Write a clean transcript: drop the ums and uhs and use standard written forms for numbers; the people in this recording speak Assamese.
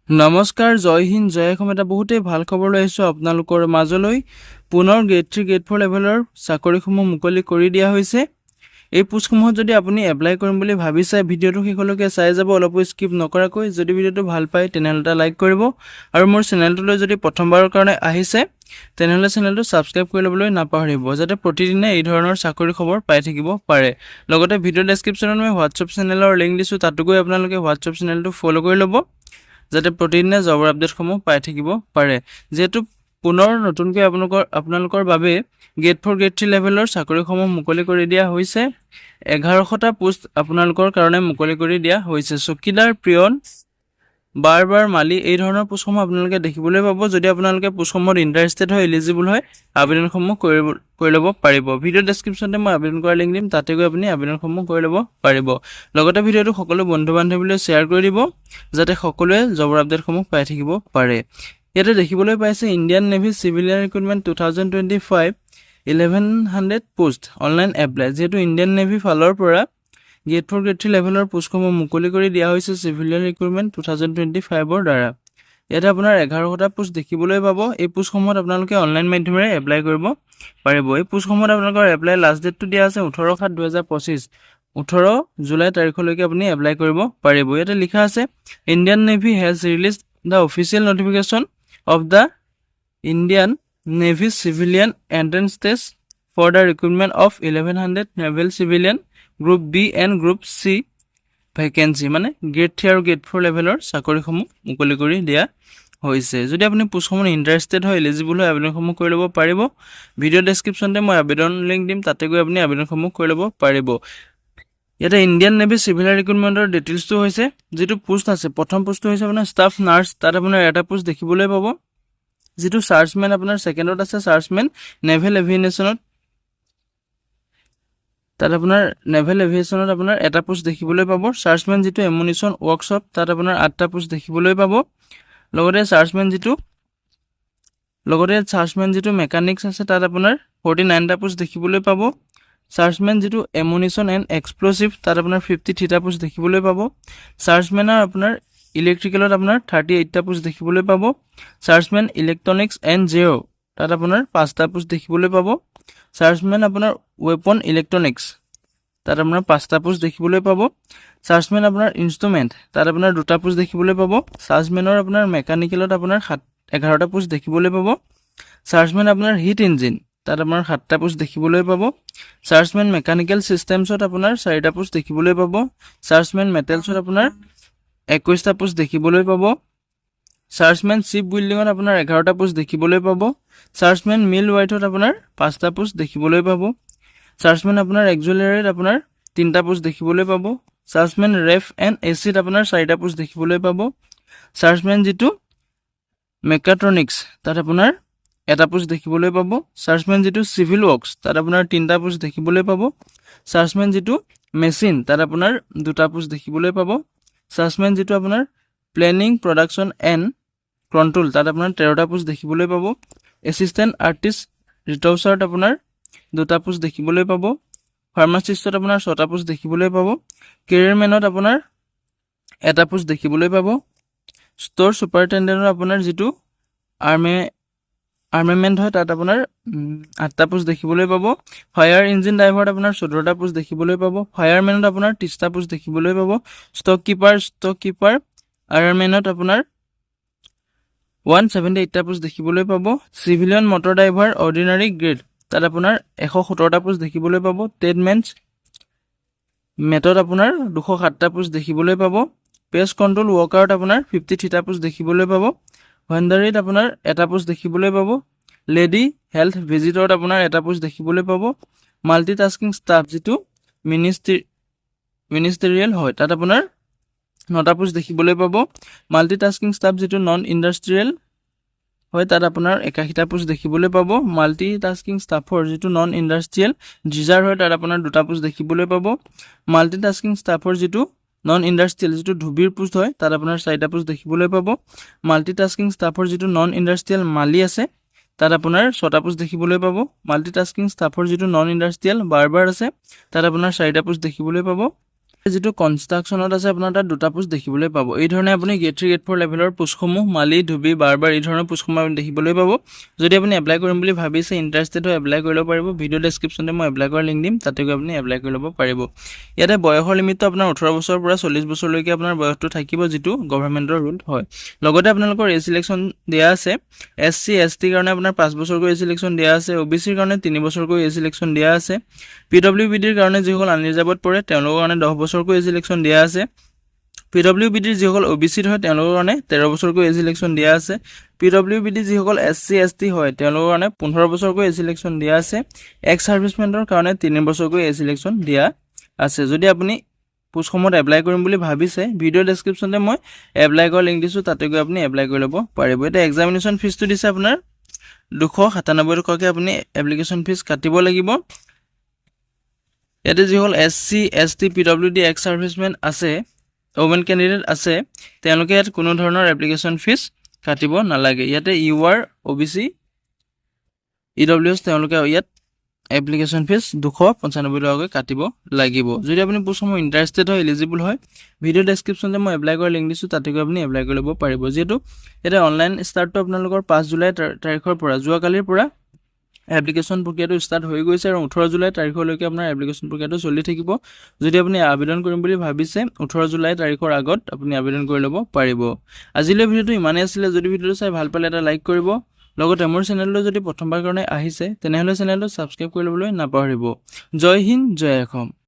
নমস্কাৰ, জয় হিন্দ, জয় অসম। এটা বহুতেই ভাল খবৰ লৈ আহিছোঁ আপোনালোকৰ মাজলৈ। পুনৰ গ্ৰেড 3 গ্ৰেড 4 লেভেলৰ চাকৰিসমূহ মুকলি কৰি দিয়া হৈছে। এই পোষ্টসমূহত যদি আপুনি এপ্লাই কৰিম বুলি ভাবিছে, ভিডিঅ'টো শেষলৈকে চাই যাব, অলপো স্কিপ নকৰাকৈ। যদি ভিডিঅ'টো ভাল পায় তেনেহ'লে এটা লাইক কৰিব, আৰু মোৰ চেনেলটোলৈ যদি প্ৰথমবাৰৰ কাৰণে আহিছে তেনেহ'লে চেনেলটো ছাবস্ক্ৰাইব কৰি ল'বলৈ নাপাহৰিব, যাতে প্ৰতিদিনে এই ধৰণৰ চাকৰি খবৰ পাই থাকিব পাৰে। লগতে ভিডিঅ' ডেছক্ৰিপশ্যনত মই হোৱাটছআপ চেনেলৰ লিংক দিছোঁ, তাতো গৈ আপোনালোকে হোৱাটছআপ চেনেলটো ফ'ল' কৰি ল'ব, যাতে প্ৰতিদিনে জবৰ আপডেটসমূহ পাই থাকিব পাৰে। যিহেতু পুনৰ নতুনকৈ আপোনালোকৰ বাবে গ্ৰেড 4 গ্ৰেড 3 লেভেলৰ চাকৰিসমূহ মুকলি কৰি দিয়া হৈছে। 1100টা পোষ্ট আপোনালোকৰ কাৰণে মুকলি কৰি দিয়া হৈছে। চকীদাৰ, পিয়ন, বাৰ মালি, এই ধৰণৰ পোষ্টসমূহ আপোনালোকে দেখিবলৈ পাব। যদি আপোনালোকে পোষ্টসমূহত ইণ্টাৰেষ্টেড হয়, এলিজিবল হয়, আবেদনসমূহ কৰি ল'ব পাৰিব। ভিডিঅ' ডেছক্ৰিপশ্যনতে মই আবেদন কৰাৰ লিংক দিম, তাতে গৈ আপুনি আবেদনসমূহ কৰি ল'ব পাৰিব। লগতে ভিডিঅ'টো সকলো বন্ধু বান্ধৱীলৈ শ্বেয়াৰ কৰি দিব, যাতে সকলোৱে জবৰ আপডেটসমূহ পাই থাকিব পাৰে। ইয়াতে দেখিবলৈ পাইছে Indian Navy civilian recruitment 2025 1100 post online apply. যিহেতু ইণ্ডিয়ান নেভি ফালৰ পৰা গ্ৰেড 4 গ্ৰেড 3 লেভেলৰ পোষ্টসমূহ মুকলি কৰি দিয়া হৈছে চিভিলিয়ান ৰিক্ৰুটমেণ্ট 2025ৰ দ্বাৰা। ইয়াতে আপোনাৰ 1100টা পোষ্ট দেখিবলৈ পাব। এই পোষ্টসমূহত আপোনালোকে অনলাইন মাধ্যমেৰে এপ্লাই কৰিব পাৰিব। এই পোষ্টসমূহত আপোনালোকৰ এপ্লাই লাষ্ট ডেটটো দিয়া আছে 18/7/2025, 18 জুলাই তাৰিখলৈকে আপুনি এপ্লাই কৰিব পাৰিব। ইয়াতে লিখা আছে Indian Navy has release the official notification of the Indian Navy civilian entrance test for the recruitment of 1100 naval civilian group B and group C vacancy, মানে গ্ৰেড 3 আৰু গ্ৰেড 4 লেভেলৰ চাকৰিসমূহ মুকলি কৰি দিয়া হৈছে। যদি আপুনি পোষ্টসমূহ ইণ্টাৰেষ্টেড হয়, এলিজিবল হয়, আবেদনসমূহ কৰি ল'ব পাৰিব। ভিডিঅ' ডেছক্ৰিপশ্যনতে মই আবেদন লিংক দিম, তাতে গৈ আপুনি আবেদনসমূহ কৰি ল'ব পাৰিব। ইয়াতে ইণ্ডিয়ান নেভি চিভিলিয়ান ৰিক্ৰুটমেণ্টৰ ডিটেইলছটো হৈছে, যিটো পোষ্ট আছে, প্ৰথম পোষ্টটো হৈছে আপোনাৰ ষ্টাফ নাৰ্ছ। তাত আপোনাৰ এটা পোষ্ট দেখিবলৈ পাব। যিটো চাৰ্জমেন আপোনাৰ ছেকেণ্ডত আছে, চাৰ্জমেন নেভেল এভিয়েশ্যনত, তাত আপোনাৰ নেভেল এভিয়েশ্যনত আপোনাৰ এটা পোষ্ট দেখিবলৈ পাব। চাৰ্জমেন যিটো এমুনিশ্যন ৱৰ্কশ্বপ, তাত আপোনাৰ 8টা পোষ্ট দেখিবলৈ পাব। লগতে চাৰ্জমেন যিটো মেকানিক্স আছে, তাত আপোনাৰ 49টা পোষ্ট দেখিবলৈ পাব। চাৰ্জমেন যিটো এমুনিশ্যন এণ্ড এক্সপ্ল'ছিভ, তাত আপোনাৰ 53টা পোষ্ট দেখিবলৈ পাব। চাৰ্জমেনৰ আপোনাৰ ইলেক্ট্ৰিকেলত আপোনাৰ 38টা পোষ্ট দেখিবলৈ পাব। চাৰ্জমেন ইলেক্ট্ৰনিক্স এণ্ড জিঅ', তাত আপোনাৰ 5টা পোষ্ট দেখিবলৈ পাব। চাৰ্জমেন আপোনাৰ ৱেপন ইলেক্ট্ৰনিক্স, তাত আপোনাৰ 5টা পোষ্ট দেখিবলৈ পাব। চাৰ্জমেন আপোনাৰ ইনষ্ট্ৰুমেণ্ট, তাত আপোনাৰ 2টা পোষ্ট দেখিবলৈ পাব। চাৰ্জমেনৰ আপোনাৰ মেকানিকেলত আপোনাৰ 11টা পোষ্ট দেখিবলৈ পাব। চাৰ্জমেন আপোনাৰ হিট ইঞ্জিন, তাত আপোনাৰ 7টা পোষ্ট দেখিবলৈ পাব। চাৰ্জমেন মেকানিকেল ছিষ্টেমছত আপোনাৰ 4টা পোষ্ট দেখিবলৈ পাব। চাৰ্জমেন মেটেলছত আপোনাৰ 21টা পোষ্ট দেখিবলৈ পাব। চাৰ্জমেন শ্বিপ বিল্ডিঙত আপোনাৰ 11টা পোষ্ট দেখিবলৈ পাব। চাৰ্জমেন মিল ৱাইটত আপোনাৰ 5টা পোষ্ট দেখিবলৈ পাব। চাৰ্জমেন আপোনাৰ এক্সিলাৰীত আপোনাৰ 3টা পোষ্ট দেখিবলৈ পাব। চাৰ্জমেন ৰেফ এণ্ড এচিত আপোনাৰ 4টা পোষ্ট দেখিবলৈ পাব। চাৰ্জমেন যিটো মেকাট্ৰনিক্স, তাত আপোনাৰ এটা পোষ্ট দেখিবলৈ পাব। চাৰ্জমেন যিটো চিভিল ৱৰ্কছ, তাত আপোনাৰ 3টা পোষ্ট দেখিবলৈ পাব। চাৰ্জমেন যিটো মেচিন, তাত আপোনাৰ 2টা পোষ্ট দেখিবলৈ পাব। চাৰ্জমেন যিটো আপোনাৰ প্লেনিং প্ৰডাকশ্যন এণ্ড কণ্ট্ৰল, তাত আপোনাৰ 13টা পোষ্ট দেখিবলৈ পাব। এছিষ্টেণ্ট আৰ্টিষ্ট ৰিটৰ্চাৰত আপোনাৰ 2টা পোষ্ট দেখিবলৈ পাব। ফাৰ্মাচিষ্টত আপোনাৰ 6টা পোষ্ট দেখিবলৈ পাব। কেৰিয়াৰমেনত আপোনাৰ 1টা পোষ্ট দেখিবলৈ পাব। ষ্ট'ৰ ছুপাৰিনটেণ্ডেণ্টত আপোনাৰ যিটো আৰ্মেমেণ্ট হয়, তাত আপোনাৰ 8টা পোষ্ট দেখিবলৈ পাব। ফায়াৰ ইঞ্জিন ড্ৰাইভাৰত আপোনাৰ 14টা পোষ্ট দেখিবলৈ পাব। ফায়াৰমেনত আপোনাৰ 30টা পোষ্ট দেখিবলৈ পাব। ষ্টক কিপাৰ আয়াৰমেনত আপোনাৰ 178টা পোষ্ট দেখিবলৈ পাব। Civilian motor driver ordinary grade, তাত আপোনাৰ 117টা পোষ্ট দেখিবলৈ পাব। ট্ৰেডমেন্স মেটত আপোনাৰ 207টা পোষ্ট দেখিবলৈ পাব। পেষ্ট কণ্ট্ৰল ৱৰ্কাৰত আপোনাৰ 53টা পোষ্ট দেখিবলৈ পাব। ভেণ্ডাৰীত আপোনাৰ 1টা পোষ্ট দেখিবলৈ পাব। লেডি হেল্থ ভিজিটৰত আপোনাৰ 1টা পোষ্ট দেখিবলৈ পাব। মাল্টিটাস্কিং ষ্টাফ যিটো মিনিষ্টেৰিয়েল হয়, তাত আপোনাৰ 9টা পোষ্ট দেখিবলৈ পাব। মাল্টিটাস্কিং ষ্টাফ যিটো নন ইণ্ডাষ্ট্ৰিয়েল হয়, তাত আপোনাৰ 81টা পোষ্ট দেখিবলৈ পাব। মাল্টিটাস্কিং ষ্টাফৰ যিটো নন ইণ্ডাষ্ট্ৰিয়েল ডিজাৰ হয়, তাত আপোনাৰ 2টা পোষ্ট দেখিবলৈ পাব। মাল্টিটাস্কিং ষ্টাফৰ যিটো নন ইণ্ডাষ্ট্ৰিয়েল যিটো ধুবিৰ পোষ্ট হয়, তাত আপোনাৰ 4টা পোষ্ট দেখিবলৈ পাব। মাল্টিটাস্কিং ষ্টাফৰ যিটো নন ইণ্ডাষ্ট্ৰিয়েল মালি আছে, তাত আপোনাৰ 6টা পোষ্ট দেখিবলৈ পাব। মাল্টিটাস্কিং ষ্টাফৰ যিটো নন ইণ্ডাষ্ট্ৰিয়েল বাৰ্বাৰ আছে, তাত আপোনাৰ 4টা পোষ্ট দেখিবলৈ পাব। যেটো কনষ্ট্ৰাকচনত আছে আপোনাৰ তাত দুটা পোষ্ট দেখিবলৈ পাব এই ধৰণে আপুনি গেট 3 গেট 4 লেভেলৰ পোষ্টসমূহ মালি ধুবি বাৰবাৰ এই ধৰণৰ পোষ্টসমূহ আপুনি দেখিবলৈ পাব যদি আপুনি এপ্লাই কৰিম বুলি ভাবিছে ইন্টাৰেষ্টেড হৈ এপ্লাই কৰিব পাৰিব ভিডিও ডেসক্ৰিপচনতে মই এপ্লাই কৰাৰ লিংক দিম তাতে গৈ আপুনি এপ্লাই কৰি ল'ব পাৰিব ইয়াতে বয়সৰ লিমিটটো আপোনাৰ 18 বছৰৰ পৰা 40 বছৰলৈকে আপোনাৰ বয়সটো থাকিব যেটো গভৰ্ণমেন্টৰ ৰুল হয় লগতে আপোনালোকৰ এজ সিলেকচন দিয়া আছে এসসি এসটি কাৰণে আপোনাৰ 5 বছৰকৈ এজ সিলেকচন দিয়া আছে ওবিসিৰ কাৰণে 3 বছৰকৈ এজ সিলেকচন দিয়া আছে পিডব্লিউবিডিৰ কাৰণে যিসকল আনৰিজাৰ্ভড পৰে তেওঁলোকৰ কাৰণে 10 বছৰকৈ এজ সিলেকচন দিয়া আছে পিডব্লিউবিডিৰ যিসকল ওবিসিৰ হয় তেওঁলোকৰ কাৰণে 13 বছৰকৈ এজ সিলেকচন দিয়া আছে পিডব্লিউবিডি যিসকল এসসি এসটি হয় তেওঁলোকৰ কাৰণে 15 বছৰকৈ এজ সিলেকচন দিয়া আছে এক্স সাৰ্ভিসমেন্টৰ কাৰণে 3 বছৰকৈ এজ সিলেকচন দিয়া আছে যদি আপুনি পোষ্টসমূহত এপ্লাই কৰিম বুলি ভাবিছে ভিডিও ডেসক্ৰিপচনতে মই এপ্লাই কৰাৰ লিংক দিছো তাতে গৈ আপুনি এপ্লাই কৰি ল'ব পাৰিব এটা এক্সামিনেশন ফিজটো দিছে আপোনাৰ 297 টকাকৈ আপুনি এপ্লিকেশন ফিজ কাটিব লাগিব ইয়াতে যিসকল এসসি এসটি পিডব্লিউডি এক্স সাৰ্ভিসমেন আছে ওমেন ক্যান্ডিডেট আছে তেওঁলোকে ইয়াত কোনো ধৰণৰ এপ্লিকেশন ফিজ কাটিব নালাগে ইয়াতে ইউআৰ ওবিসি ইডব্লিউএস তেওঁলোকে ইয়াত এপ্লিকেশন ফিজ 295 টকাকৈ কাটিব লাগিব যদি আপুনি পোষ্টসমূহ ইন্টাৰেষ্টেড হয় এলিজিবল হয় ভিডিও ডেসক্ৰিপচনতে মই এপ্লাই কৰাৰ লিংক দিছো তাতে গৈ আপুনি এপ্লাই কৰি ল'ব পাৰিব যেটো এটা অনলাইন স্টাৰ্টটো আপোনালোকৰ 5 জুলাই তাৰিখৰ পৰা যোৱা কালিৰ পৰা এপ্লিকেশন প্ৰক্ৰিয়াটো ষ্টাৰ্ট হৈ গৈছে আৰু 18 জুলাই তাৰিখলৈকে আপোনাৰ এপ্লিকেশন প্ৰক্ৰিয়াটো চলি থাকিব যদি আপুনি আবেদন কৰিম বুলি ভাবিছে 18 জুলাই তাৰিখৰ আগত আপুনি আবেদন কৰি ল'ব পাৰিব আজিলৈ ভিডিওটো ইমানেই আছিল যদি ভিডিওটো চাই ভাল পালে এটা লাইক কৰিব লগতে মোৰ চেনেললৈ যদি প্ৰথমবাৰ কাৰণে আহিছে তেনেহলে চেনেলটো সাবস্ক্ৰাইব কৰি ল'বলৈ নাপাহৰিব জয় হিন্দ জয় অসম